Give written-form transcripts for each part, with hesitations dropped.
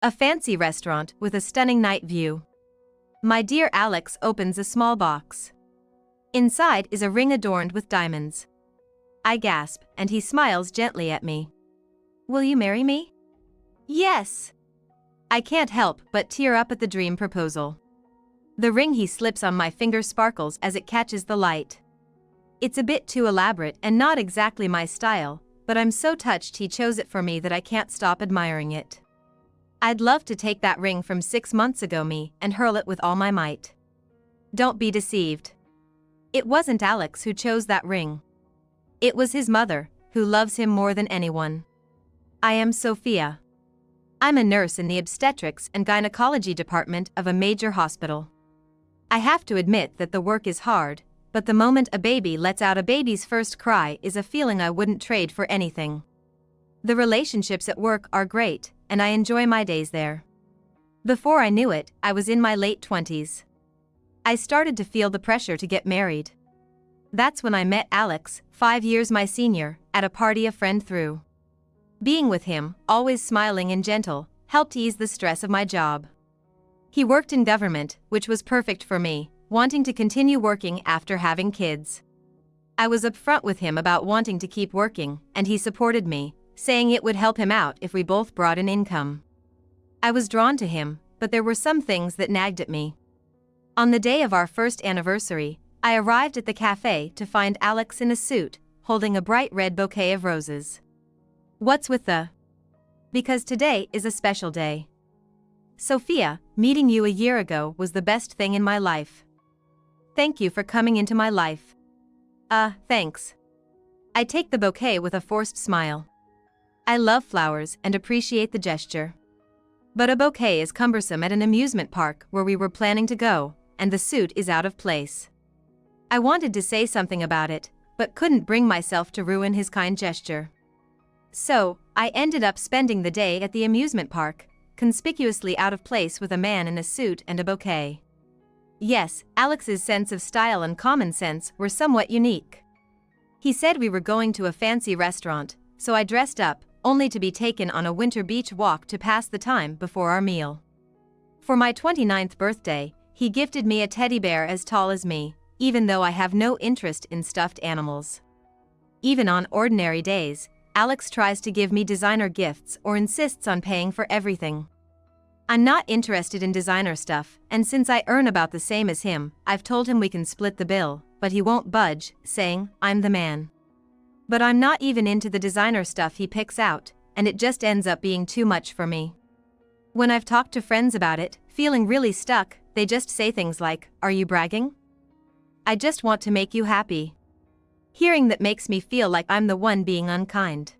A fancy restaurant with a stunning night view. My dear Alex opens a small box. Inside is a ring adorned with diamonds. I gasp, and he smiles gently at me. Will you marry me? Yes. I can't help but tear up at the dream proposal. The ring he slips on my finger sparkles as it catches the light. It's a bit too elaborate and not exactly my style, but I'm so touched he chose it for me that I can't stop admiring it. I'd love to take that ring from 6 months ago me and hurl it with all my might. Don't be deceived. It wasn't Alex who chose that ring. It was his mother, who loves him more than anyone. I am Sophia. I'm a nurse in the obstetrics and gynecology department of a major hospital. I have to admit that the work is hard, but the moment a baby lets out a baby's first cry is a feeling I wouldn't trade for anything. The relationships at work are great, and I enjoy my days there. Before I knew it, I was in my late 20s. I started to feel the pressure to get married. That's when I met Alex, 5 years my senior, at a party a friend threw. Being with him, always smiling and gentle, helped ease the stress of my job. He worked in government, which was perfect for me, wanting to continue working after having kids. I was upfront with him about wanting to keep working, and he supported me, saying it would help him out if we both brought an income. I was drawn to him, but there were some things that nagged at me. On the day of our first anniversary, I arrived at the cafe to find Alex in a suit, holding a bright red bouquet of roses. What's with the? Because today is a special day. Sophia, meeting you a year ago was the best thing in my life. Thank you for coming into my life. Thanks. I take the bouquet with a forced smile. I love flowers and appreciate the gesture. But a bouquet is cumbersome at an amusement park where we were planning to go, and the suit is out of place. I wanted to say something about it, but couldn't bring myself to ruin his kind gesture. So, I ended up spending the day at the amusement park, conspicuously out of place with a man in a suit and a bouquet. Yes, Alex's sense of style and common sense were somewhat unique. He said we were going to a fancy restaurant, so I dressed up, only to be taken on a winter beach walk to pass the time before our meal. For my 29th birthday, he gifted me a teddy bear as tall as me, even though I have no interest in stuffed animals. Even on ordinary days, Alex tries to give me designer gifts or insists on paying for everything. I'm not interested in designer stuff, and since I earn about the same as him, I've told him we can split the bill, but he won't budge, saying, I'm the man. But I'm not even into the designer stuff he picks out, and it just ends up being too much for me. When I've talked to friends about it, feeling really stuck, they just say things like, are you bragging? I just want to make you happy. Hearing that makes me feel like I'm the one being unkind.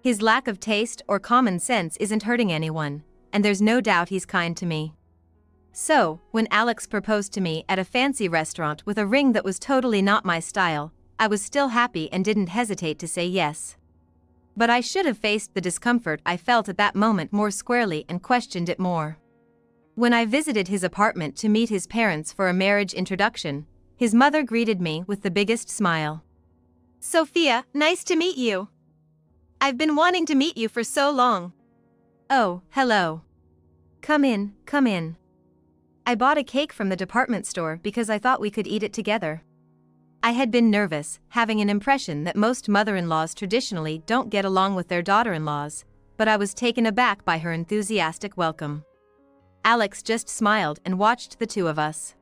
His lack of taste or common sense isn't hurting anyone, and there's no doubt he's kind to me. So, when Alex proposed to me at a fancy restaurant with a ring that was totally not my style, I was still happy and didn't hesitate to say yes. But I should have faced the discomfort I felt at that moment more squarely and questioned it more. When I visited his apartment to meet his parents for a marriage introduction, his mother greeted me with the biggest smile. Sophia, nice to meet you. I've been wanting to meet you for so long. Oh, hello. Come in, come in. I bought a cake from the department store because I thought we could eat it together. I had been nervous, having an impression that most mother-in-laws traditionally don't get along with their daughter-in-laws, but I was taken aback by her enthusiastic welcome. Alex just smiled and watched the two of us.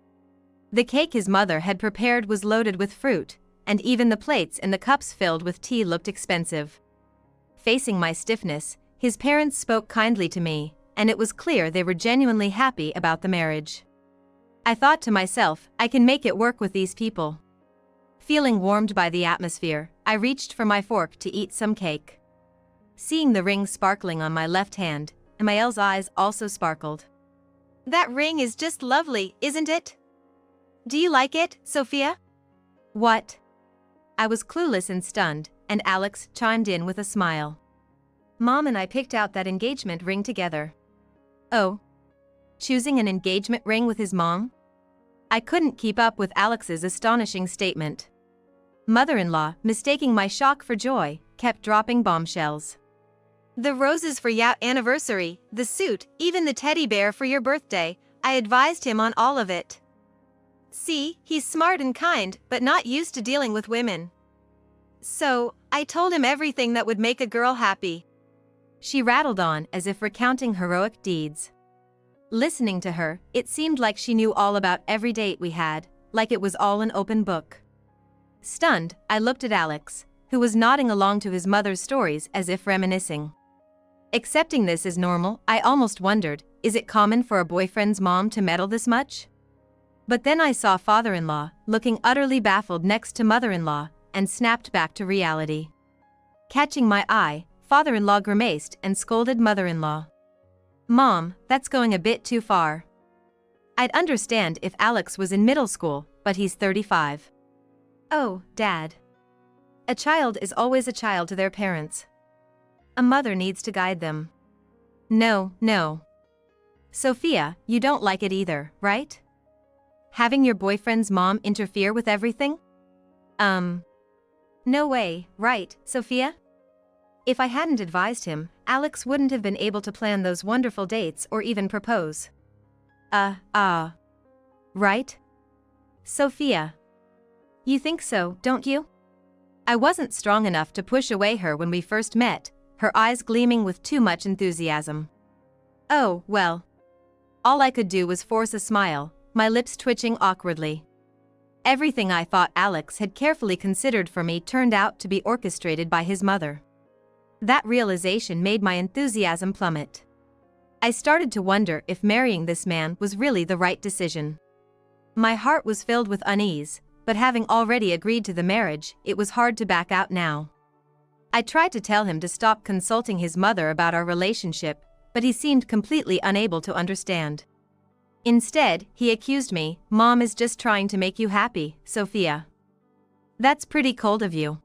The cake his mother had prepared was loaded with fruit, and even the plates and the cups filled with tea looked expensive. Facing my stiffness, his parents spoke kindly to me, and it was clear they were genuinely happy about the marriage. I thought to myself, I can make it work with these people. Feeling warmed by the atmosphere, I reached for my fork to eat some cake. Seeing the ring sparkling on my left hand, Emmaelle's eyes also sparkled. That ring is just lovely, isn't it? Do you like it, Sophia? What? I was clueless and stunned, and Alex chimed in with a smile. Mom and I picked out that engagement ring together. Oh? Choosing an engagement ring with his mom? I couldn't keep up with Alex's astonishing statement. Mother-in-law, mistaking my shock for joy, kept dropping bombshells. The roses for your anniversary, the suit, even the teddy bear for your birthday. I advised him on all of it. See, he's smart and kind, but not used to dealing with women. So, I told him everything that would make a girl happy. She rattled on as if recounting heroic deeds. Listening to her, it seemed like she knew all about every date we had, like it was all an open book. Stunned, I looked at Alex, who was nodding along to his mother's stories as if reminiscing. Accepting this as normal, I almost wondered, is it common for a boyfriend's mom to meddle this much? But then I saw father-in-law, looking utterly baffled next to mother-in-law, and snapped back to reality. Catching my eye, father-in-law grimaced and scolded mother-in-law. Mom, that's going a bit too far. I'd understand if Alex was in middle school, but he's 35. Oh, Dad. A child is always a child to their parents. A mother needs to guide them. No, no. Sophia, you don't like it either, right? Having your boyfriend's mom interfere with everything? No way, right, Sophia? If I hadn't advised him, Alex wouldn't have been able to plan those wonderful dates or even propose. Right? Sophia. You think so, don't you? I wasn't strong enough to push away her when we first met, her eyes gleaming with too much enthusiasm. Oh, well. All I could do was force a smile, my lips twitching awkwardly. Everything I thought Alex had carefully considered for me turned out to be orchestrated by his mother. That realization made my enthusiasm plummet. I started to wonder if marrying this man was really the right decision. My heart was filled with unease, but having already agreed to the marriage, it was hard to back out now. I tried to tell him to stop consulting his mother about our relationship, but he seemed completely unable to understand. Instead, he accused me, Mom is just trying to make you happy, Sophia. That's pretty cold of you.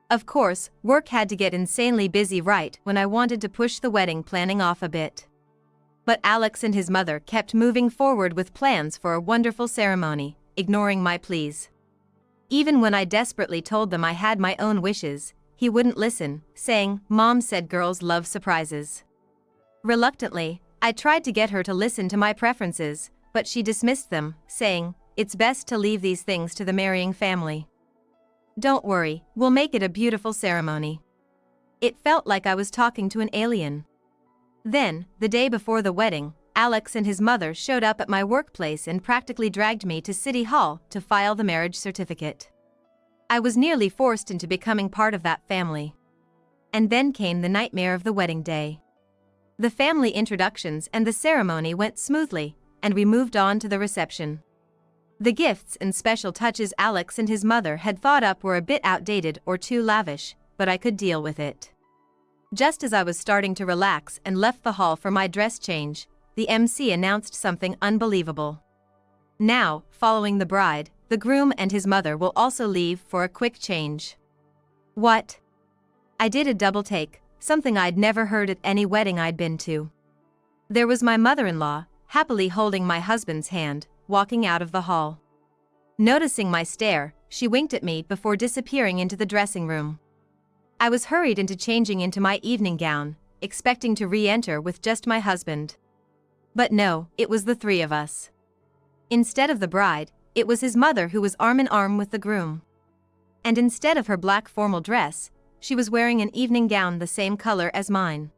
Of course, work had to get insanely busy right when I wanted to push the wedding planning off a bit. But Alex and his mother kept moving forward with plans for a wonderful ceremony, ignoring my pleas. Even when I desperately told them I had my own wishes, he wouldn't listen, saying, Mom said girls love surprises. Reluctantly, I tried to get her to listen to my preferences, but she dismissed them, saying, it's best to leave these things to the marrying family. Don't worry, we'll make it a beautiful ceremony. It felt like I was talking to an alien. Then, the day before the wedding, Alex and his mother showed up at my workplace and practically dragged me to City Hall to file the marriage certificate. I was nearly forced into becoming part of that family. And then came the nightmare of the wedding day. The family introductions and the ceremony went smoothly, and we moved on to the reception. The gifts and special touches Alex and his mother had thought up were a bit outdated or too lavish, but I could deal with it. Just as I was starting to relax and left the hall for my dress change, the MC announced something unbelievable. Now, following the bride, the groom and his mother will also leave for a quick change. What? I did a double take, something I'd never heard at any wedding I'd been to. There was my mother-in-law, happily holding my husband's hand, walking out of the hall. Noticing my stare, she winked at me before disappearing into the dressing room. I was hurried into changing into my evening gown, expecting to re-enter with just my husband. But no, it was the three of us. Instead of the bride, it was his mother who was arm in arm with the groom. And instead of her black formal dress, she was wearing an evening gown the same color as mine.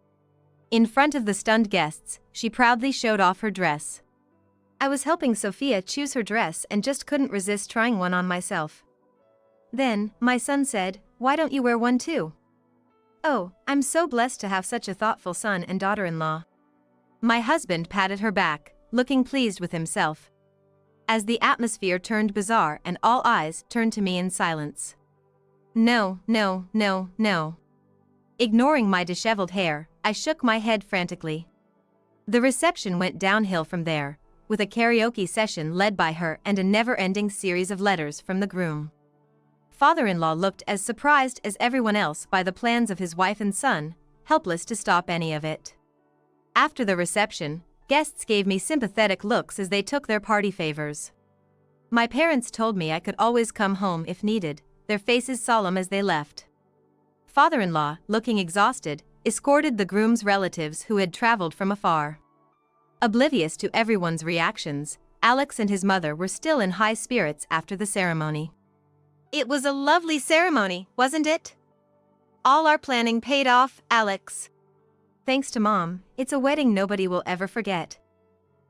In front of the stunned guests, she proudly showed off her dress. I was helping Sophia choose her dress and just couldn't resist trying one on myself. Then, my son said, "Why don't you wear one too?" Oh, I'm so blessed to have such a thoughtful son and daughter-in-law. My husband patted her back, looking pleased with himself. As the atmosphere turned bizarre and all eyes turned to me in silence. No, no, no, no. Ignoring my disheveled hair, I shook my head frantically. The reception went downhill from there, with a karaoke session led by her and a never-ending series of letters from the groom. Father-in-law looked as surprised as everyone else by the plans of his wife and son, helpless to stop any of it. After the reception, guests gave me sympathetic looks as they took their party favors. My parents told me I could always come home if needed, their faces solemn as they left. Father-in-law, looking exhausted, escorted the groom's relatives who had traveled from afar. Oblivious to everyone's reactions, Alex and his mother were still in high spirits after the ceremony. It was a lovely ceremony, wasn't it? All our planning paid off, Alex. Thanks to Mom, it's a wedding nobody will ever forget.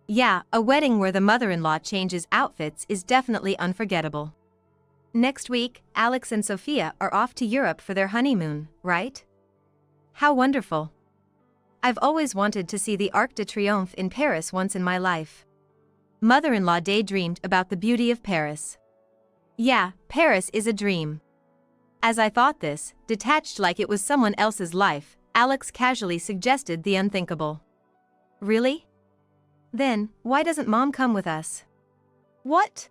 Yeah, a wedding where the mother-in-law changes outfits is definitely unforgettable. Next week, Alex and Sophia are off to Europe for their honeymoon, right? How wonderful. I've always wanted to see the Arc de Triomphe in Paris once in my life. Mother-in-law daydreamed about the beauty of Paris. Yeah, Paris is a dream. As I thought this, detached like it was someone else's life, Alex casually suggested the unthinkable. Really? Then, why doesn't Mom come with us? What?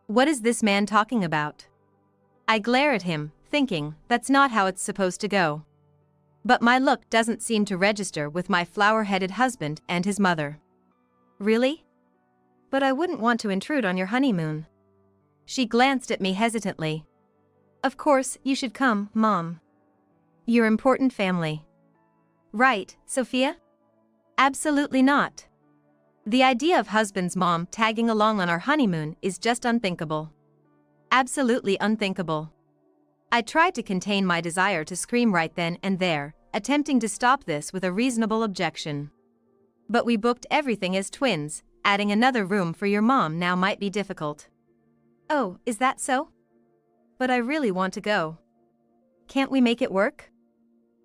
What is this man talking about? I glare at him, thinking, that's not how it's supposed to go. But my look doesn't seem to register with my flower-headed husband and his mother. Really? But I wouldn't want to intrude on your honeymoon. She glanced at me hesitantly. Of course, you should come, Mom. You're important family. Right, Sophia? Absolutely not. The idea of husband's mom tagging along on our honeymoon is just unthinkable. Absolutely unthinkable. I tried to contain my desire to scream right then and there, attempting to stop this with a reasonable objection. But we booked everything as twins, adding another room for your mom now might be difficult. Oh, is that so? But I really want to go. Can't we make it work?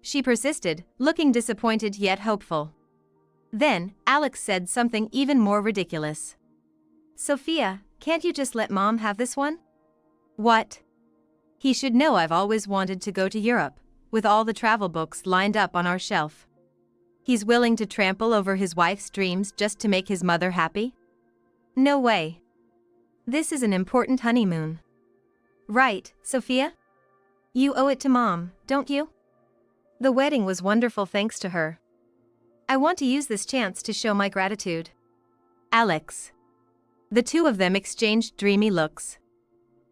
She persisted, looking disappointed yet hopeful. Then, Alex said something even more ridiculous. Sophia, can't you just let Mom have this one? What? He should know I've always wanted to go to Europe, with all the travel books lined up on our shelf. He's willing to trample over his wife's dreams just to make his mother happy? No way. This is an important honeymoon. Right, Sophia? You owe it to Mom, don't you? The wedding was wonderful thanks to her. I want to use this chance to show my gratitude. Alex. The two of them exchanged dreamy looks.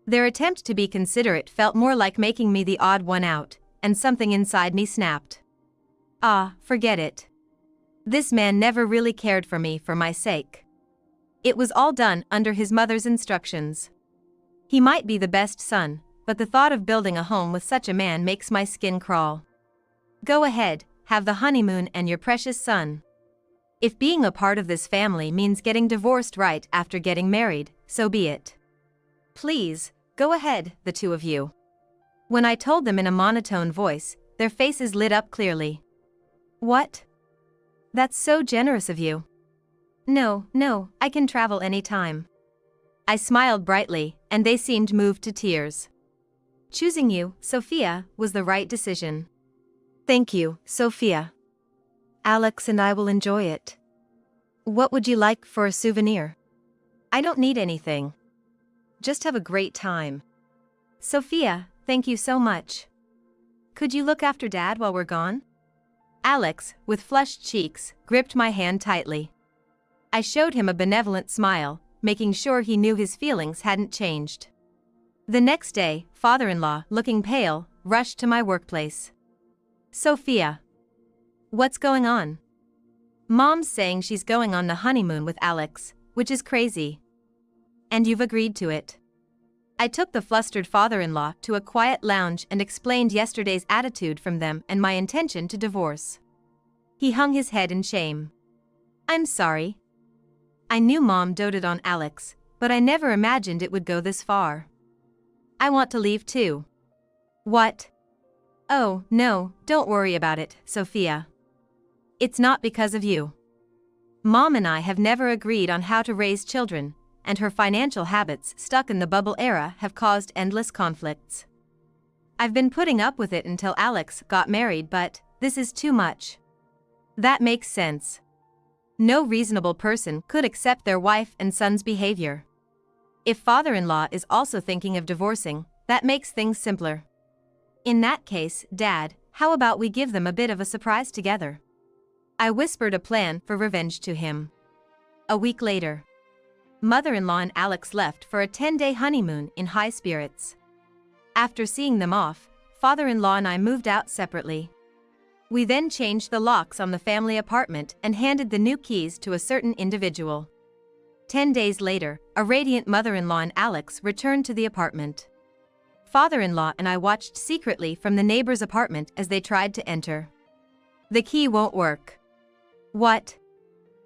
Their attempt to be considerate felt more like making me the odd one out, and something inside me snapped. Ah, forget it. This man never really cared for me for my sake. It was all done under his mother's instructions. He might be the best son, but the thought of building a home with such a man makes my skin crawl. Go ahead, have the honeymoon and your precious son. If being a part of this family means getting divorced right after getting married, so be it. Please, go ahead, the two of you. When I told them in a monotone voice, their faces lit up clearly. What? That's so generous of you. No, I can travel anytime. I smiled brightly, and they seemed moved to tears. Choosing you, Sophia, was the right decision. Thank you, Sophia. Alex and I will enjoy it. What would you like for a souvenir? I don't need anything. Just have a great time. Sophia, thank you so much. Could you look after Dad while we're gone? Alex, with flushed cheeks, gripped my hand tightly. I showed him a benevolent smile, making sure he knew his feelings hadn't changed. The next day, father-in-law, looking pale, rushed to my workplace. Sophia. What's going on? Mom's saying she's going on the honeymoon with Alex, which is crazy. And you've agreed to it. I took the flustered father-in-law to a quiet lounge and explained yesterday's attitude from them and my intention to divorce. He hung his head in shame. I'm sorry. I knew Mom doted on Alex, but I never imagined it would go this far. I want to leave too. What? Oh, no, don't worry about it, Sophia. It's not because of you. Mom and I have never agreed on how to raise children, and her financial habits stuck in the bubble era have caused endless conflicts. I've been putting up with it until Alex got married, but this is too much. That makes sense. No reasonable person could accept their wife and son's behavior. If father-in-law is also thinking of divorcing, that makes things simpler. In that case, Dad, how about we give them a bit of a surprise together? I whispered a plan for revenge to him. A week later, mother-in-law and Alex left for a 10-day honeymoon in high spirits. After seeing them off, father-in-law and I moved out separately. We then changed the locks on the family apartment and handed the new keys to a certain individual. 10 days later, a radiant mother-in-law and Alex returned to the apartment. Father-in-law and I watched secretly from the neighbor's apartment as they tried to enter. The key won't work. What?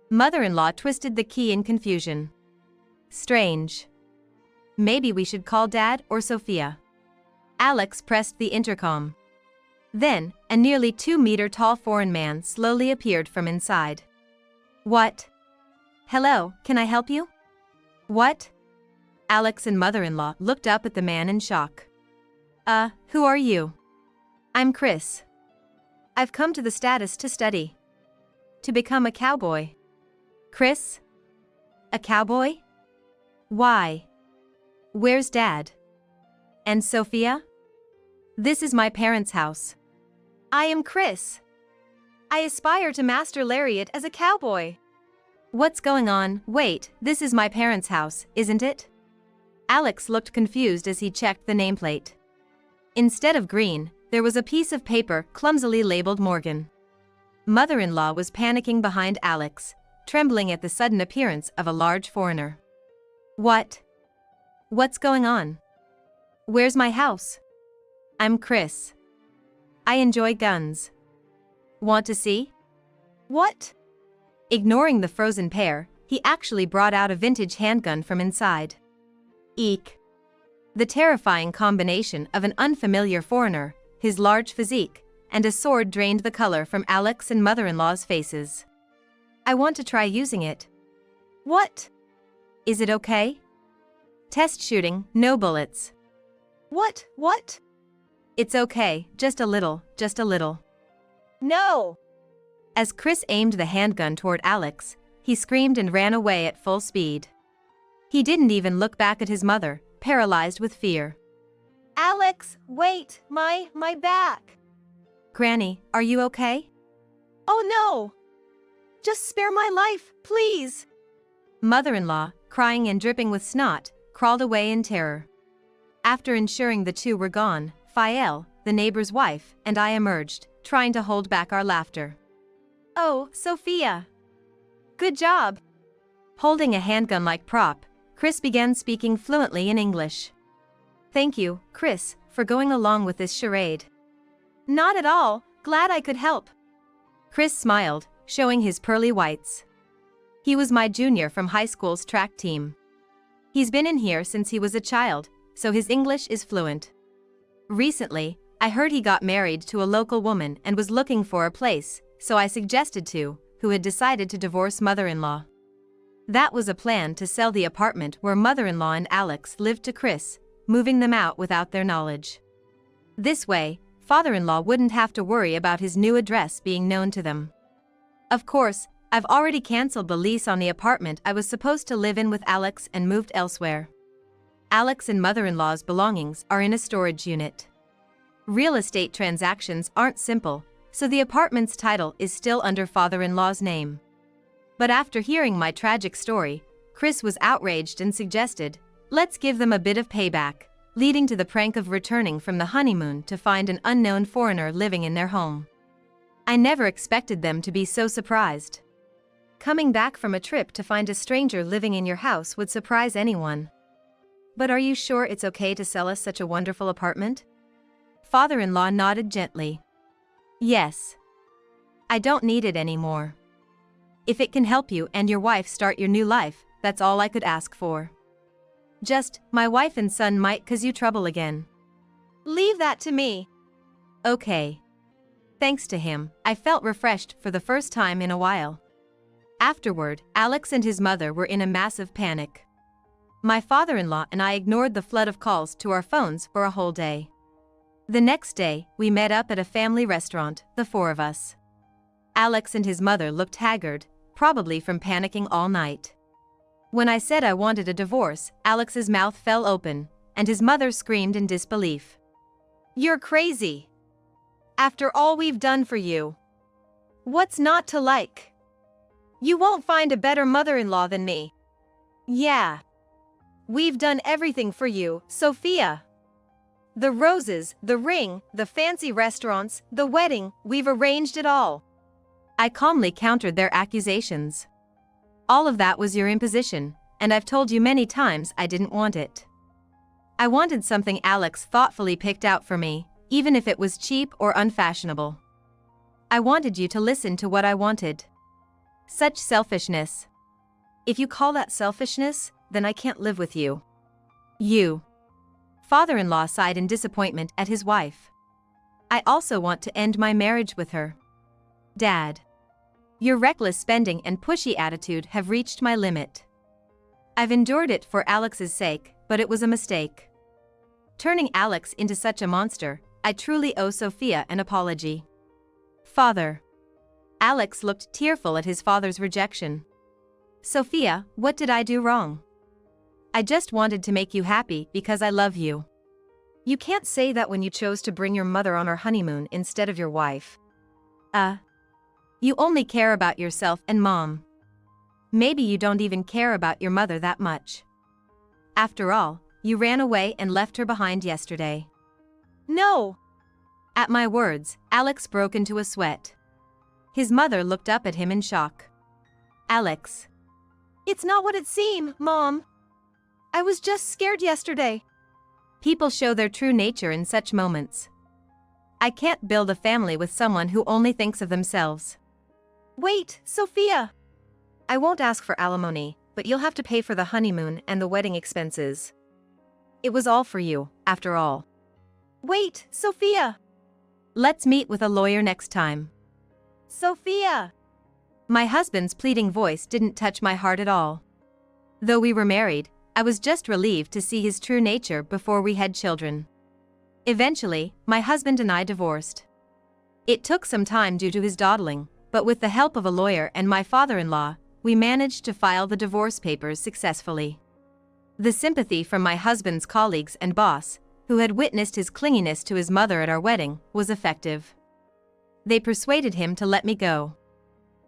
Mother-in-law twisted the key in confusion. Strange. Maybe we should call Dad or Sophia. Alex pressed the intercom. Then, a nearly 2-meter-tall foreign man slowly appeared from inside. What? Hello, can I help you? What? Alex and mother-in-law looked up at the man in shock. Who are you? I'm Chris. I've come to the status to study. To become a cowboy. Chris? A cowboy? Why? Where's Dad? And Sophia? This is my parents' house. I am Chris. I aspire to master lariat as a cowboy. What's going on? Wait, this is my parents' house, isn't it? Alex looked confused as he checked the nameplate. Instead of green, there was a piece of paper clumsily labeled Morgan. Mother-in-law was panicking behind Alex, trembling at the sudden appearance of a large foreigner. What? What's going on? Where's my house? I'm Chris. I enjoy guns. Want to see? What? Ignoring the frozen pair, he actually brought out a vintage handgun from inside. Eek. The terrifying combination of an unfamiliar foreigner, his large physique, and a sword drained the color from Alex and mother-in-law's faces. I want to try using it. What? Is it okay? Test shooting, no bullets. What? It's okay, just a little. No! As Chris aimed the handgun toward Alex, he screamed and ran away at full speed. He didn't even look back at his mother, paralyzed with fear. Alex, wait, my back. Granny, are you okay? Oh no! Just spare my life, please! Mother-in-law, crying and dripping with snot, crawled away in terror. After ensuring the two were gone, Fael, the neighbor's wife, and I emerged, trying to hold back our laughter. Oh, Sophia! Good job! Holding a handgun-like prop, Chris began speaking fluently in English. Thank you, Chris, for going along with this charade. Not at all, glad I could help. Chris smiled, showing his pearly whites. He was my junior from high school's track team. He's been in here since he was a child, so his English is fluent. Recently, I heard he got married to a local woman and was looking for a place, so I suggested to, who had decided to divorce mother-in-law. That was a plan to sell the apartment where mother-in-law and Alex lived to Chris, moving them out without their knowledge. This way, father-in-law wouldn't have to worry about his new address being known to them. Of course, I've already canceled the lease on the apartment I was supposed to live in with Alex and moved elsewhere. Alex and mother-in-law's belongings are in a storage unit. Real estate transactions aren't simple, so the apartment's title is still under father-in-law's name. But after hearing my tragic story, Chris was outraged and suggested, let's give them a bit of payback, leading to the prank of returning from the honeymoon to find an unknown foreigner living in their home. I never expected them to be so surprised. Coming back from a trip to find a stranger living in your house would surprise anyone. But are you sure it's okay to sell us such a wonderful apartment? Father-in-law nodded gently. Yes. I don't need it anymore. If it can help you and your wife start your new life, that's all I could ask for. Just, my wife and son might cause you trouble again. Leave that to me. Okay. Thanks to him, I felt refreshed for the first time in a while. Afterward, Alex and his mother were in a massive panic. My father-in-law and I ignored the flood of calls to our phones for a whole day. The next day, we met up at a family restaurant, the four of us. Alex and his mother looked haggard, probably from panicking all night. When I said I wanted a divorce, Alex's mouth fell open, and his mother screamed in disbelief. You're crazy. After all we've done for you. What's not to like? You won't find a better mother-in-law than me. Yeah. We've done everything for you, Sophia. The roses, the ring, the fancy restaurants, the wedding, we've arranged it all. I calmly countered their accusations. All of that was your imposition, and I've told you many times I didn't want it. I wanted something Alex thoughtfully picked out for me, even if it was cheap or unfashionable. I wanted you to listen to what I wanted. Such selfishness. If you call that selfishness, then I can't live with you. You. Father-in-law sighed in disappointment at his wife. I also want to end my marriage with her. Dad. Your reckless spending and pushy attitude have reached my limit. I've endured it for Alex's sake, but it was a mistake. Turning Alex into such a monster, I truly owe Sophia an apology. Father. Alex looked tearful at his father's rejection. Sophia, what did I do wrong? I just wanted to make you happy because I love you. You can't say that when you chose to bring your mother on our honeymoon instead of your wife. You only care about yourself and Mom. Maybe you don't even care about your mother that much. After all, you ran away and left her behind yesterday. No! At my words, Alex broke into a sweat. His mother looked up at him in shock. Alex. It's not what it seemed, Mom. I was just scared yesterday. People show their true nature in such moments. I can't build a family with someone who only thinks of themselves. Wait, Sophia. I won't ask for alimony, but you'll have to pay for the honeymoon and the wedding expenses. It was all for you, after all. Wait, Sophia. Let's meet with a lawyer next time. Sophia. My husband's pleading voice didn't touch my heart at all. Though we were married, I was just relieved to see his true nature before we had children. Eventually, my husband and I divorced. It took some time due to his dawdling, but with the help of a lawyer and my father-in-law, we managed to file the divorce papers successfully. The sympathy from my husband's colleagues and boss, who had witnessed his clinginess to his mother at our wedding, was effective. They persuaded him to let me go.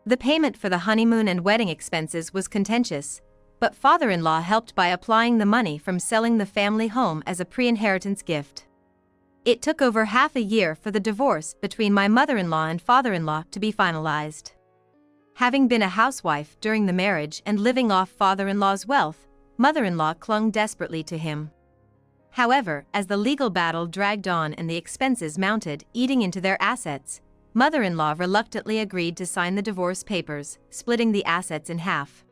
The payment for the honeymoon and wedding expenses was contentious, but father-in-law helped by applying the money from selling the family home as a pre-inheritance gift. It took over half a year for the divorce between my mother-in-law and father-in-law to be finalized. Having been a housewife during the marriage and living off father-in-law's wealth, mother-in-law clung desperately to him. However, as the legal battle dragged on and the expenses mounted, eating into their assets, mother-in-law reluctantly agreed to sign the divorce papers, splitting the assets in half.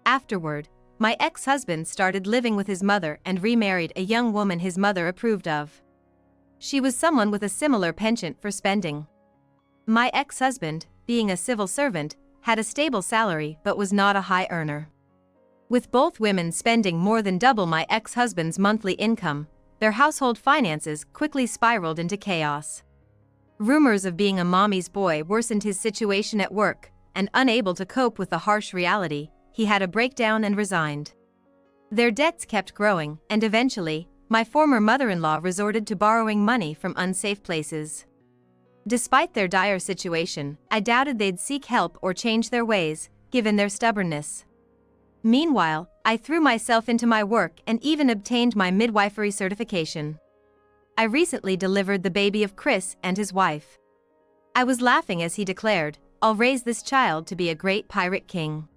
Afterward, my ex-husband started living with his mother and remarried a young woman his mother approved of. She was someone with a similar penchant for spending. My ex-husband, being a civil servant, had a stable salary but was not a high earner. With both women spending more than double my ex-husband's monthly income, their household finances quickly spiraled into chaos. Rumors of being a mommy's boy worsened his situation at work, and unable to cope with the harsh reality, he had a breakdown and resigned. Their debts kept growing, and eventually, my former mother-in-law resorted to borrowing money from unsafe places. Despite their dire situation, I doubted they'd seek help or change their ways, given their stubbornness. Meanwhile, I threw myself into my work and even obtained my midwifery certification. I recently delivered the baby of Chris and his wife. I was laughing as he declared, "I'll raise this child to be a great pirate king."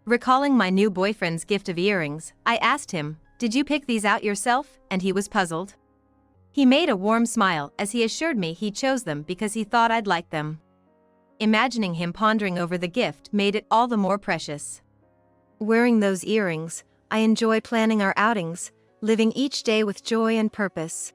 Recalling my new boyfriend's gift of earrings, I asked him, "Did you pick these out yourself?" And he was puzzled. He made a warm smile as he assured me he chose them because he thought I'd like them. Imagining him pondering over the gift made it all the more precious. Wearing those earrings, I enjoy planning our outings, living each day with joy and purpose.